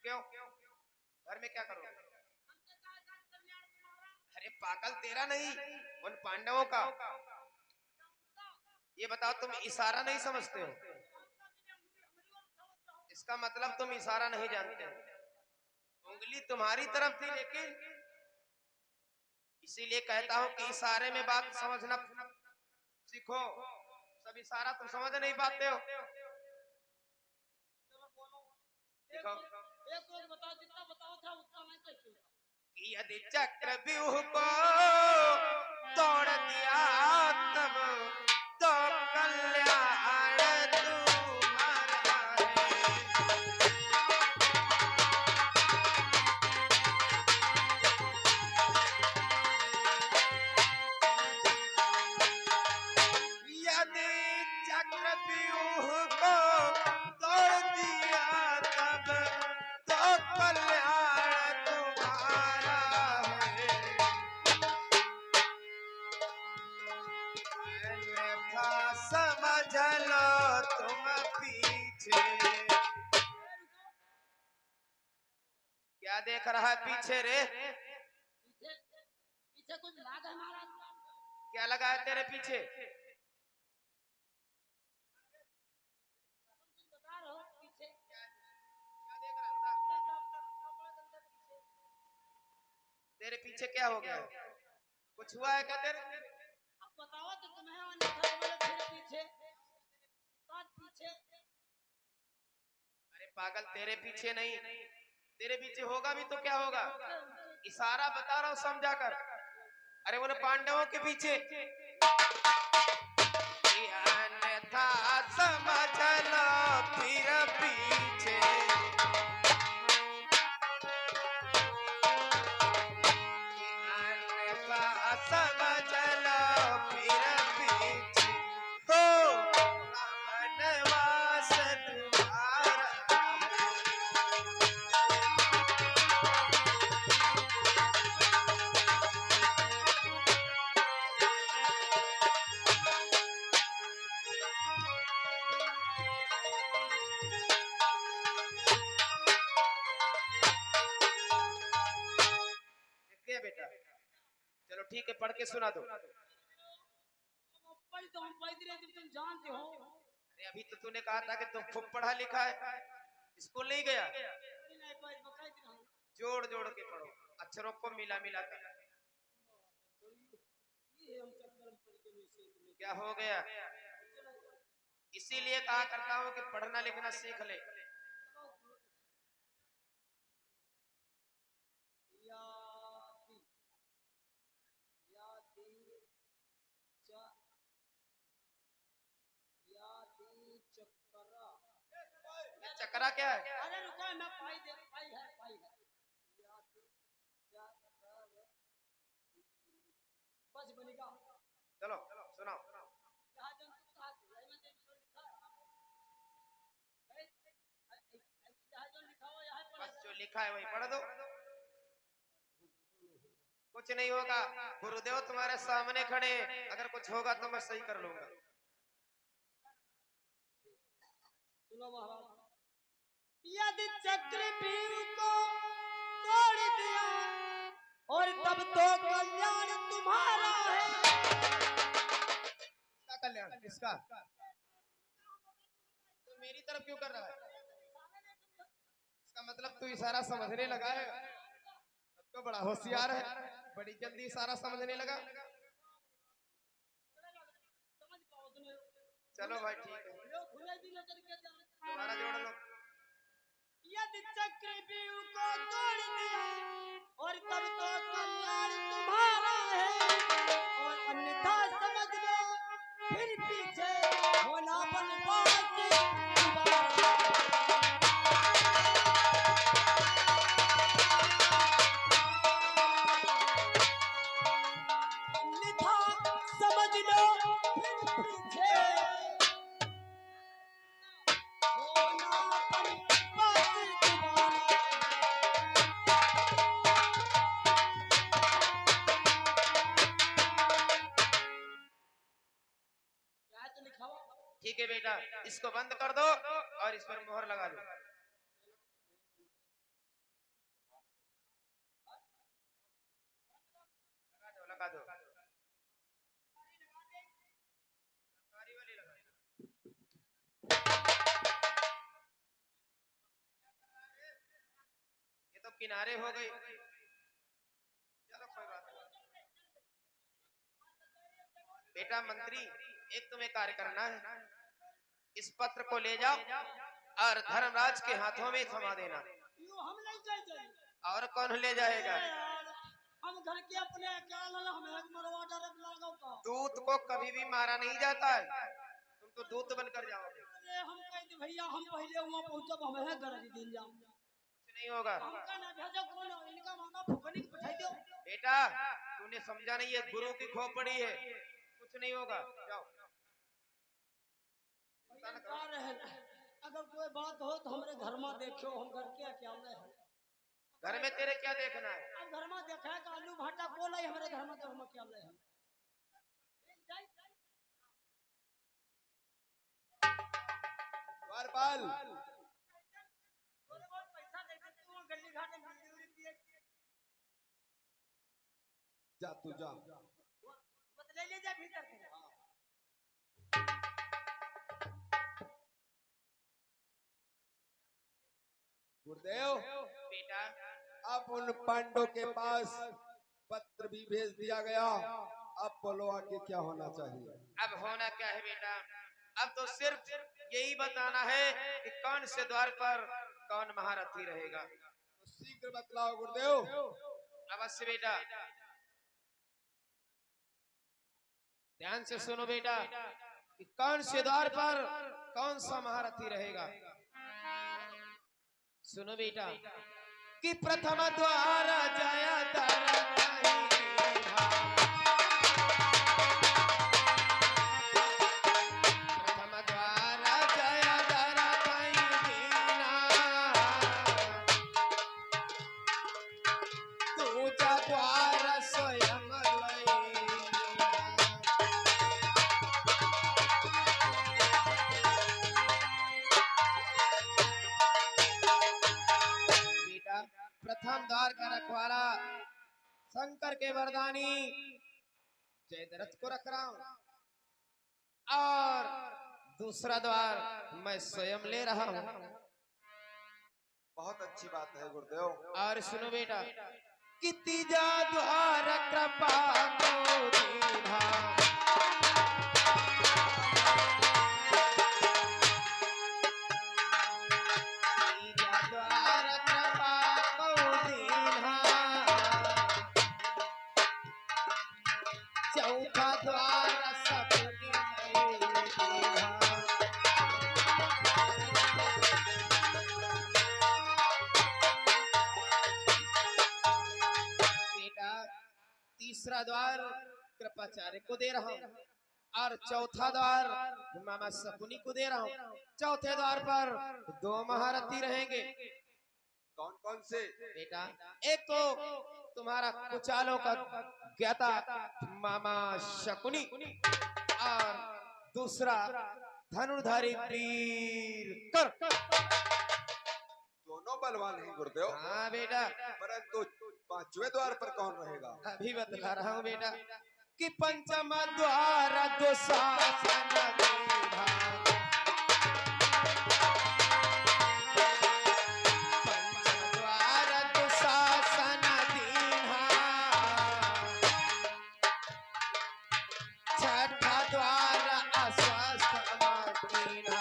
क्यों? घर में क्या करोगे? अरे पागल, तेरा नहीं, उन पांडवों का। ये बताओ, तुम इशारा नहीं समझते हो? इसका मतलब तुम इशारा नहीं जानते हो। उंगली तुम्हारी तरफ थी, लेकिन इसीलिए कहता हूं कि इशारे में बात समझना सीखो। सब इशारा तुम समझ नहीं पाते हो। देखो, कि यदि चक्रव्यूह को तोड़ दिया तब तो कल्याण तुम्हारा है। यदि चक्रव्यूह को तोड़ दिया तब तो कल्याण तुम्हारा है। अन्यथा समझ लो तुम पीछे। क्या देख रहा है पीछे रे? पीछे कुछ लागा हमारा। क्या लगा है तेरे पीछे? बता रहा हूँ पीछे क्या देख रहा था? तेरे पीछे क्या हो गया? कुछ हुआ है क्या तेरे? अब बताओ तो तुम्हें अन्यथा बोले फिर पीछे बात पीछे। अरे पागल, तेरे पीछे नहीं, तेरे पीछे होगा भी तो क्या होगा? इशारा बता रहा हूं समझा कर। अरे उन पांडवों के पीछे। अन्यथा समझ लो फिर पीछे। अन्यथा समझ लो फिर पीछे। हो वनवास तुम्हारा है। क्या बेटा? चलो ठीक है, पढ़ के सुना दो। पढ़ तो हम पढ़ते रहते तुम जानते हो। अरे अभी तो तूने कहा था कि तुम खूब पढ़ा लिखा है, स्कूल नहीं गया? नहीं पढ़ बकायदे रहूं। जोड़ जोड़ के पढ़ो, अक्षरों को मिला मिला कर। ये हम चक्कर में पड़ गए से तुम्हें। क्या हो गया? इसीलिए कहा करता हूँ कि पढ़ना लिखना सीख ले। यादी यादी चा यादी चक्करा। ये चक्रा क्या है? अरे रुको मैं पाई दे पाई है यादी चक्करा बस बनेगा। चलो सुनाओ। कहा जन तू कहा है मैं देखो लिखा है जहां जो लिखा हो यहां पर बस जो लिखा है वही पढ़ दो, कुछ नहीं होगा। गुरुदेव तुम्हारे सामने खड़े, अगर कुछ होगा तो मैं सही कर लूंगा। सुनो महाराज। यदि चक्रव्यूह को तोड़ दिया और तब तो कल्याण तुम्हारा है। किसका कल्याण? किसका? तो मेरी तरफ क्यों कर रहा है? इसका मतलब तू इशारा समझने लगा है। तो बड़ा होशियार है, बड़ी जल्दी इशारा समझने लगा। चलो भाई ठीक है, दोबारा जोड़ लो। यदि चक्रव्यूह को तोड़ दिया और तब तो कल्याण तुम्हारा है और अन्यथा समझ लो फिर पीछे होना बनवास तुम्हारा। अन्यथा समझ लो फिर पीछे होना बनवास तुम्हारा। क्या तो लिखा हुआ? ठीक है बेटा, इसको बंद कर दो और इस पर मोहर लगा दो। किनारे हो गई। चलो कोई बात नहीं। बेटा मंत्री, एक तुम्हें कार्य करना है। इस पत्र को ले जाओ और धर्मराज के हाथों में थमा देना। यूं हम नहीं जाएंगे और कौन ले जाएगा? यार, हम घर के अपने क्या लगा हमें मरवा डायरेक्ट लागो का। दूत को कभी भी मारा नहीं जाता है, तुम तो दूत बनकर जाओगे। अरे हम कहते भैया हम पहले वहां पहुंचब हमें गरज दिन जाओ। कुछ नहीं होगा। हमका ना भेजो कौन इनका मांगा फुकनी के पठाई दो। बेटा तूने समझा नहीं, ये गुरु की खोपड़ी है, कुछ नहीं होगा, जाओ। क्या रहे अगर कोई बात हो तो हमरे घर में देखो, हम घर के क्या ले हैं। घर में तेरे क्या देखना है? अब घर में देखा है आलू भाटा को ले हमरे घर में तो हम क्या ले हैं। द्वारपाल थोड़ा बहुत पैसा दे दे तू गली घाट में मजदूरी दिए जा, तू जा। मत ले जा भीतर के। गुरुदेव बेटा, अब उन पांडवों के पास पत्र भी भेज दिया गया, अब बोलो आगे क्या होना चाहिए? अब होना क्या है बेटा, अब तो सिर्फ यही बताना है कि कौन से द्वार पर कौन महारथी रहेगा। तो शीघ्र बतलाओ गुरुदेव। अवश्य बेटा, ध्यान से सुनो बेटा कि कौन से द्वार पर कौन सा महारथी रहेगा। सुनो बेटा कि प्रथम द्वार जया प्रथम द्वार का रखवाला शंकर के वरदानी जयद्रथ को रख रहा हूं, और दूसरा द्वार मैं स्वयं ले रहा हूं। बहुत अच्छी बात है गुरुदेव। और सुनो बेटा कि तीजा द्वार कृपा को दीना, चौथा द्वार सपनी बेटा, तीसरा द्वार कृपाचार्य को दे रहा हूँ, और चौथा द्वार मामा शकुनी को दे रहा हूँ। चौथे द्वार पर दो महारथी रहेंगे। कौन कौन से? बेटा एक तो तुम्हारा कुचालों का ज्ञाता मामा शकुनी, और दूसरा धनुर्धारी वीर कर। दोनों बलवान हैं गुरुदेव। हाँ बेटा, परंतु पांचवें द्वार पर कौन रहेगा? अभी बतला रहा हूँ बेटा कि पंचम द्वार दुशासन दीना, पंचम द्वार दुशासन दीना, छठा द्वार अस्वस्थ मकीना।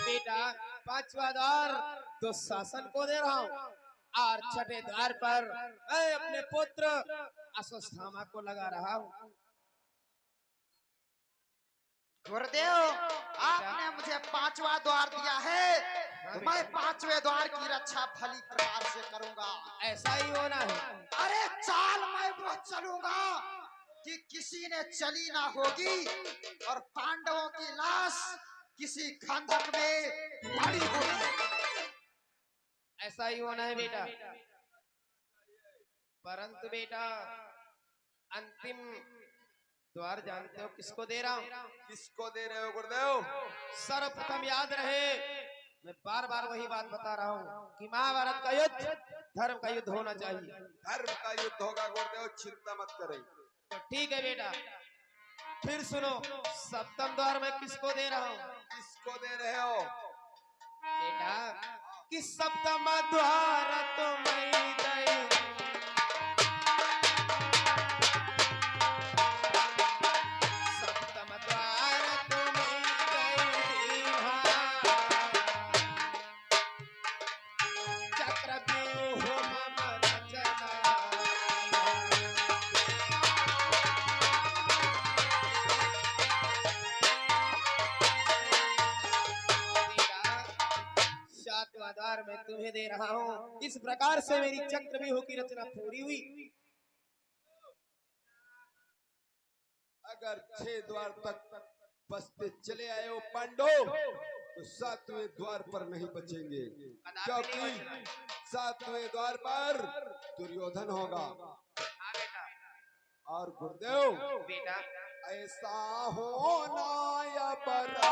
बेटा पांचवा द्वार दुशासन को दे रहा हूँ, और छठे द्वार पर मैं अपने पुत्र अश्वत्थामा को लगा रहा हूँ। गुरुदेव आपने मुझे पांचवा द्वार दिया है, तो मैं पांचवे द्वार की रक्षा भली प्रकार से करूंगा। ऐसा ही होना है। अरे चाल मैं वो चलूंगा कि किसी ने चली ना होगी, और पांडवों की लाश किसी खंडक में पड़ी होगी। ऐसा ही होना है बेटा। परंतु बेटा अंतिम द्वार जानते हो किसको दे रहा हूँ? किसको दे रहे हो गुरुदेव? सर्वप्रथम याद रहे, मैं बार बार वही बात बता रहा हूँ कि महाभारत का युद्ध धर्म का युद्ध होना चाहिए। धर्म का युद्ध होगा गुरुदेव, चिंता मत करें। तो ठीक है बेटा, फिर सुनो, सप्तम द्वार में किसको दे रहा हूँ? किसको दे रहे हो? बेटा कि सप्तम द्वार तुम्हें दई, सप्तम द्वार तुम्हें दई दीन्हा, चक्रव्यूह मम रचना। सातवां द्वार में तुम्हें दे रहा हूँ। इस प्रकार से मेरी चक्रव्यूह की रचना पूरी हुई। अगर 6 द्वार तक बसते चले आए हो पांडव, तो 7वें द्वार पर नहीं बचेंगे, क्योंकि 7वें द्वार पर दुर्योधन होगा। हाँ बेटा। और गुरुदेव, बेटा ऐसा होना या बरा